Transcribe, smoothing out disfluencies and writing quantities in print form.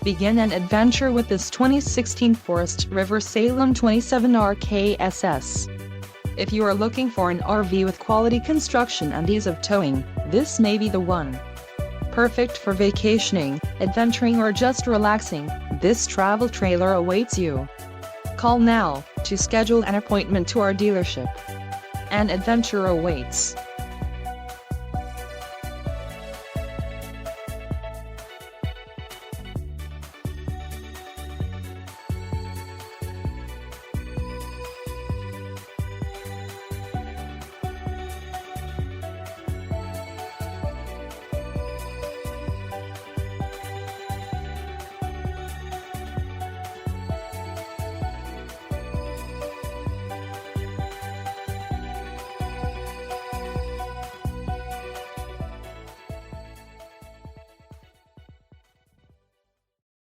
Begin an adventure with this 2016 Forest River Salem 27RKSS. If you are looking for an RV with quality construction and ease of towing, this may be the one. Perfect for vacationing, adventuring or just relaxing, this travel trailer awaits you. Call now to schedule an appointment to our dealership. An adventure awaits.